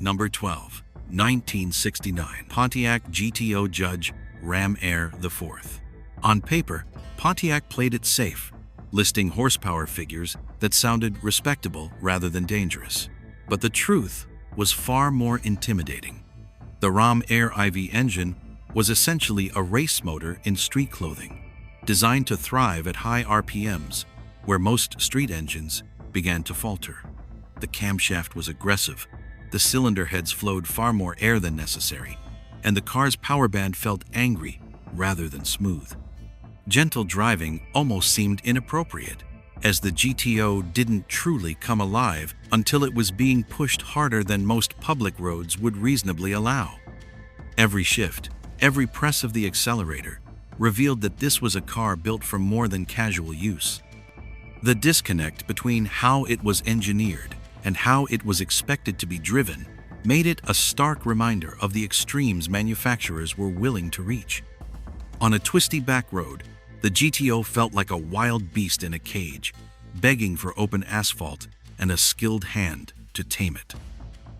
Number 12. 1969 Pontiac GTO Judge Ram Air IV. On paper, Pontiac played it safe, listing horsepower figures that sounded respectable rather than dangerous. But the truth was far more intimidating. The Ram Air IV engine was essentially a race motor in street clothing, designed to thrive at high RPMs, where most street engines began to falter. The camshaft was aggressive, the cylinder heads flowed far more air than necessary, and the car's power band felt angry rather than smooth. Gentle driving almost seemed inappropriate, as the GTO didn't truly come alive until it was being pushed harder than most public roads would reasonably allow. Every shift, every press of the accelerator, revealed that this was a car built for more than casual use. The disconnect between how it was engineered and how it was expected to be driven made it a stark reminder of the extremes manufacturers were willing to reach. On a twisty back road, the GTO felt like a wild beast in a cage, begging for open asphalt and a skilled hand to tame it.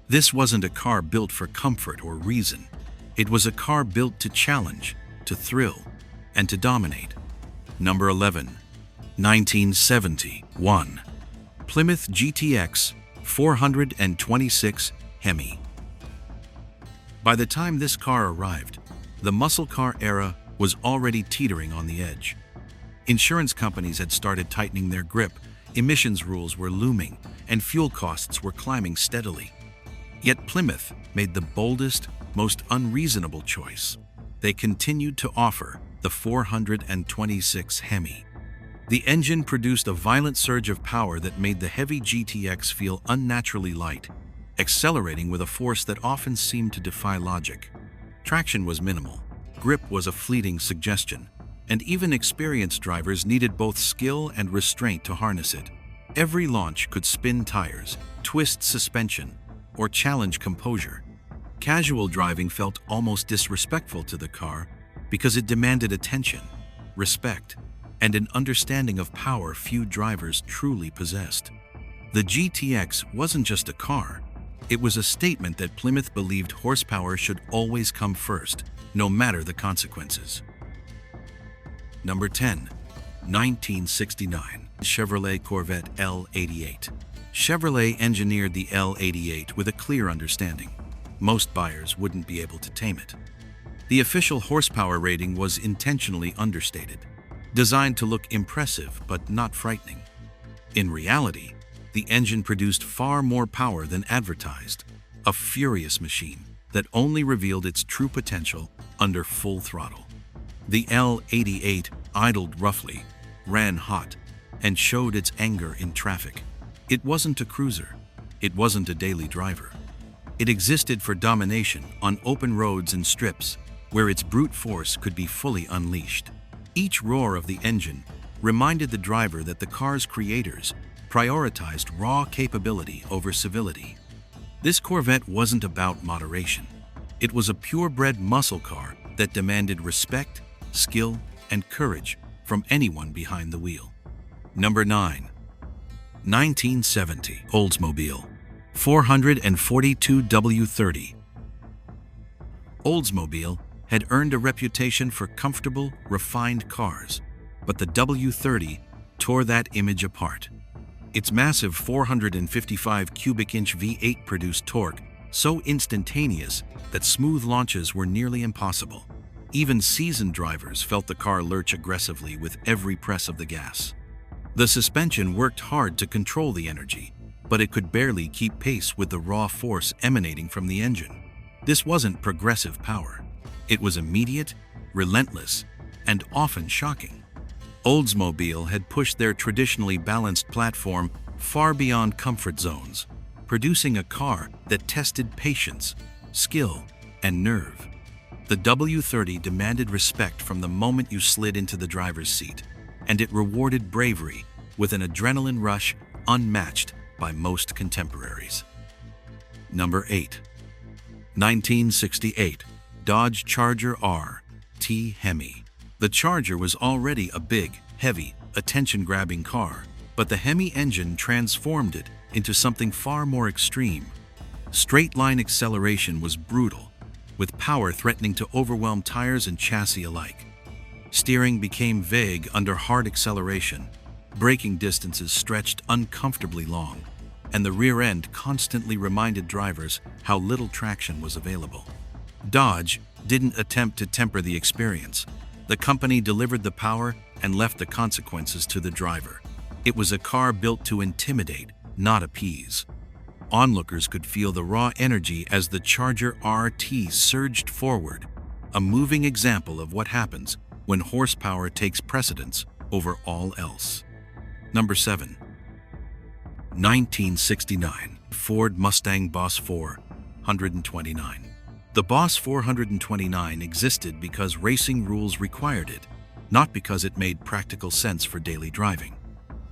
This wasn't a car built for comfort or reason. It was a car built to challenge, to thrill, and to dominate. Number 11. 1971 Plymouth GTX 426 Hemi. By the time this car arrived, the muscle car era was already teetering on the edge. Insurance companies had started tightening their grip, emissions rules were looming, and fuel costs were climbing steadily. Yet Plymouth made the boldest, most unreasonable choice. They continued to offer the 426 Hemi. The engine produced a violent surge of power that made the heavy GTX feel unnaturally light, accelerating with a force that often seemed to defy logic. Traction was minimal, grip was a fleeting suggestion, and even experienced drivers needed both skill and restraint to harness it. Every launch could spin tires, twist suspension, or challenge composure. Casual driving felt almost disrespectful to the car because it demanded attention, respect, and an understanding of power few drivers truly possessed. The GTX wasn't just a car, it was a statement that Plymouth believed horsepower should always come first, no matter the consequences. Number 10. 1969 Chevrolet Corvette L88. Chevrolet engineered the L88 with a clear understanding. Most buyers wouldn't be able to tame it. The official horsepower rating was intentionally understated, designed to look impressive but not frightening. In reality, the engine produced far more power than advertised, a furious machine that only revealed its true potential under full throttle. The L88 idled roughly, ran hot, and showed its anger in traffic. It wasn't a cruiser. It wasn't a daily driver. It existed for domination on open roads and strips where its brute force could be fully unleashed. Each roar of the engine reminded the driver that the car's creators prioritized raw capability over civility. This Corvette wasn't about moderation. It was a purebred muscle car that demanded respect, skill, and courage from anyone behind the wheel. Number 9. 1970 Oldsmobile 442 W30. Oldsmobile had earned a reputation for comfortable, refined cars, but the W30 tore that image apart. Its massive 455 cubic inch V8 produced torque so instantaneous that smooth launches were nearly impossible. Even seasoned drivers felt the car lurch aggressively with every press of the gas. The suspension worked hard to control the energy, but it could barely keep pace with the raw force emanating from the engine. This wasn't progressive power. It was immediate, relentless, and often shocking. Oldsmobile had pushed their traditionally balanced platform far beyond comfort zones, producing a car that tested patience, skill, and nerve. The W30 demanded respect from the moment you slid into the driver's seat, and it rewarded bravery with an adrenaline rush unmatched by most contemporaries. Number 8. 1968 Dodge Charger RT Hemi. The Charger was already a big, heavy, attention-grabbing car, but the Hemi engine transformed it into something far more extreme. Straight-line acceleration was brutal, with power threatening to overwhelm tires and chassis alike. Steering became vague under hard acceleration, braking distances stretched uncomfortably long, and the rear end constantly reminded drivers how little traction was available. Dodge didn't attempt to temper the experience. The company delivered the power and left the consequences to the driver. It was a car built to intimidate, not appease. Onlookers could feel the raw energy as the Charger RT surged forward, a moving example of what happens when horsepower takes precedence over all else. Number 7. 1969 Ford Mustang Boss 429. The Boss 429 existed because racing rules required it, not because it made practical sense for daily driving.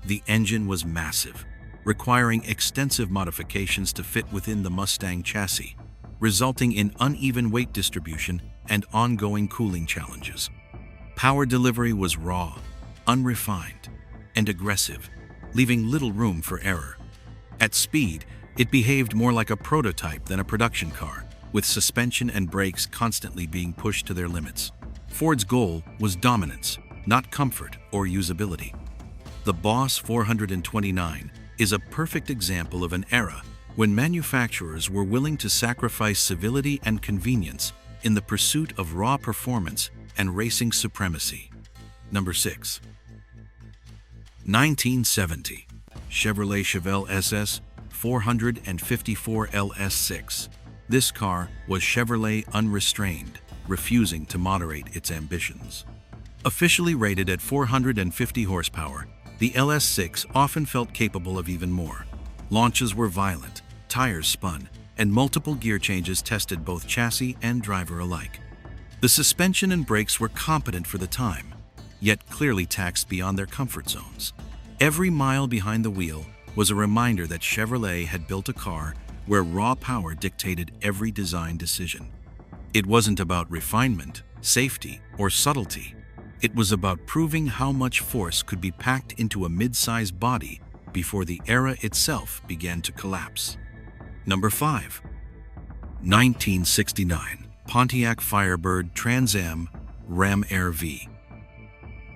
The engine was massive, requiring extensive modifications to fit within the Mustang chassis, resulting in uneven weight distribution and ongoing cooling challenges. Power delivery was raw, unrefined, and aggressive, leaving little room for error. At speed, it behaved more like a prototype than a production car, with suspension and brakes constantly being pushed to their limits. Ford's goal was dominance, not comfort or usability. The Boss 429 is a perfect example of an era when manufacturers were willing to sacrifice civility and convenience in the pursuit of raw performance and racing supremacy. Number 6. 1970 Chevrolet Chevelle SS 454 LS6. This car was Chevrolet unrestrained, refusing to moderate its ambitions. Officially rated at 450 horsepower, the LS6 often felt capable of even more. Launches were violent, tires spun, and multiple gear changes tested both chassis and driver alike. The suspension and brakes were competent for the time, yet clearly taxed beyond their comfort zones. Every mile behind the wheel was a reminder that Chevrolet had built a car where raw power dictated every design decision. It wasn't about refinement, safety, or subtlety. It was about proving how much force could be packed into a mid-sized body before the era itself began to collapse. Number 5. 1969 Pontiac Firebird Trans Am Ram Air V.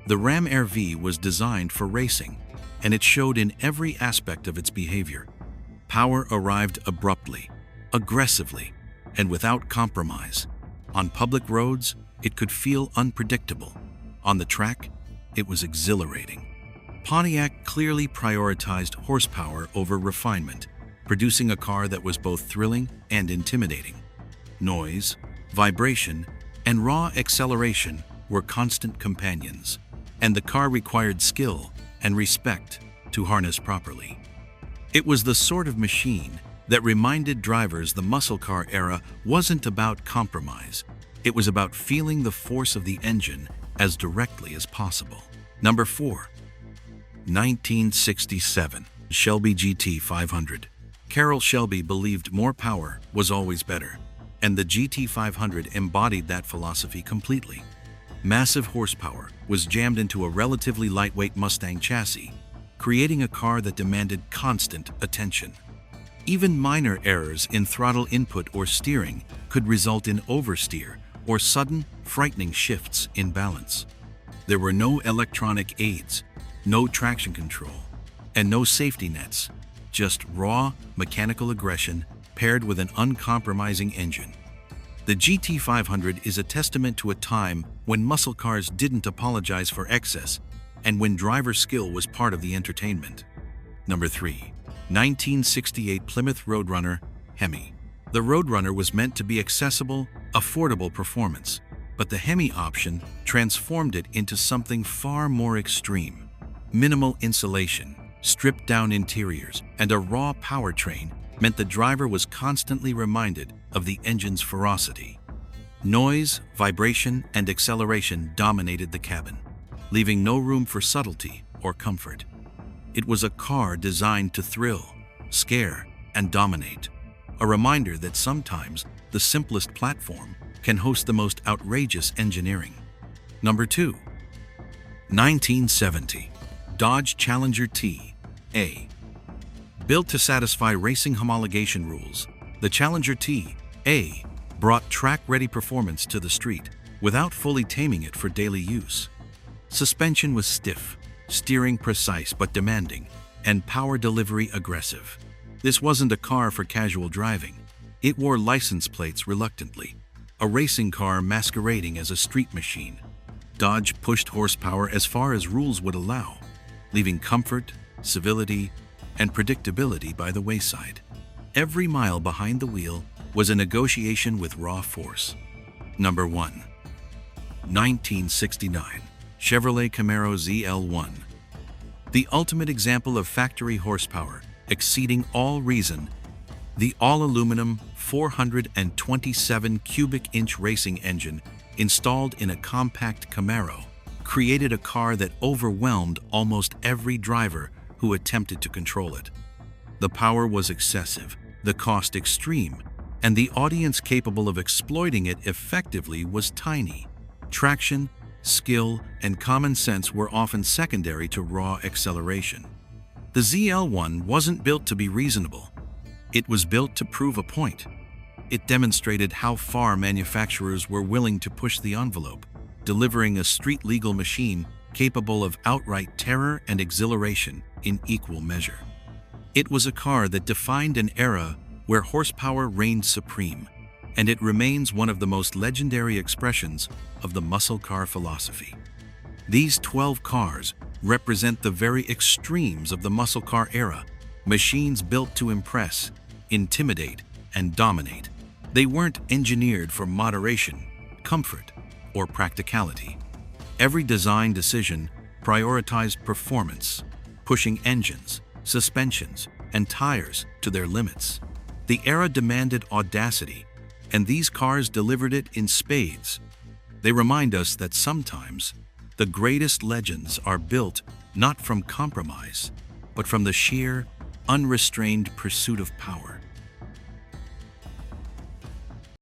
The Ram Air V was designed for racing, and it showed in every aspect of its behavior. Power arrived abruptly, aggressively, and without compromise. On public roads, it could feel unpredictable. On the track, it was exhilarating. Pontiac clearly prioritized horsepower over refinement, producing a car that was both thrilling and intimidating. Noise, vibration, and raw acceleration were constant companions, and the car required skill and respect to harness properly. It was the sort of machine that reminded drivers the muscle car era wasn't about compromise. It was about feeling the force of the engine as directly as possible. Number 4. 1967 Shelby GT 500. Carroll Shelby believed more power was always better, and the GT 500 embodied that philosophy completely. Massive horsepower was jammed into a relatively lightweight Mustang chassis, creating a car that demanded constant attention. Even minor errors in throttle input or steering could result in oversteer or sudden, frightening shifts in balance. There were no electronic aids, no traction control, and no safety nets, just raw, mechanical aggression paired with an uncompromising engine. The GT500 is a testament to a time when muscle cars didn't apologize for excess and when driver skill was part of the entertainment. Number 3. 1968 Plymouth Roadrunner Hemi. The Roadrunner was meant to be accessible, affordable performance, but the Hemi option transformed it into something far more extreme. Minimal insulation, stripped-down interiors, and a raw powertrain meant the driver was constantly reminded of the engine's ferocity. Noise, vibration, and acceleration dominated the cabin, leaving no room for subtlety or comfort. It was a car designed to thrill, scare, and dominate, a reminder that sometimes the simplest platform can host the most outrageous engineering. Number 2. 1970 Dodge Challenger T A. Built to satisfy racing homologation rules, The Challenger T.A. brought track-ready performance to the street without fully taming it for daily use. Suspension was stiff, steering precise but demanding, and power delivery aggressive. This wasn't a car for casual driving. It wore license plates reluctantly, a racing car masquerading as a street machine. Dodge pushed horsepower as far as rules would allow, leaving comfort, civility, and predictability by the wayside. Every mile behind the wheel was a negotiation with raw force. Number 1. 1969 Chevrolet Camaro ZL1. The ultimate example of factory horsepower exceeding all reason, the all-aluminum 427 cubic inch racing engine installed in a compact Camaro created a car that overwhelmed almost every driver who attempted to control it. The power was excessive, the cost extreme, and the audience capable of exploiting it effectively was tiny. Traction, skill, and common sense were often secondary to raw acceleration. The ZL1 wasn't built to be reasonable. It was built to prove a point. It demonstrated how far manufacturers were willing to push the envelope, delivering a street-legal machine capable of outright terror and exhilaration in equal measure. It was a car that defined an era where horsepower reigned supreme, and it remains one of the most legendary expressions of the muscle car philosophy. These 12 cars represent the very extremes of the muscle car era, machines built to impress, intimidate, and dominate. They weren't engineered for moderation, comfort, or practicality. Every design decision prioritized performance, pushing engines, suspensions, and tires to their limits. The era demanded audacity, and these cars delivered it in spades. They remind us that sometimes the greatest legends are built not from compromise, but from the sheer, unrestrained pursuit of power.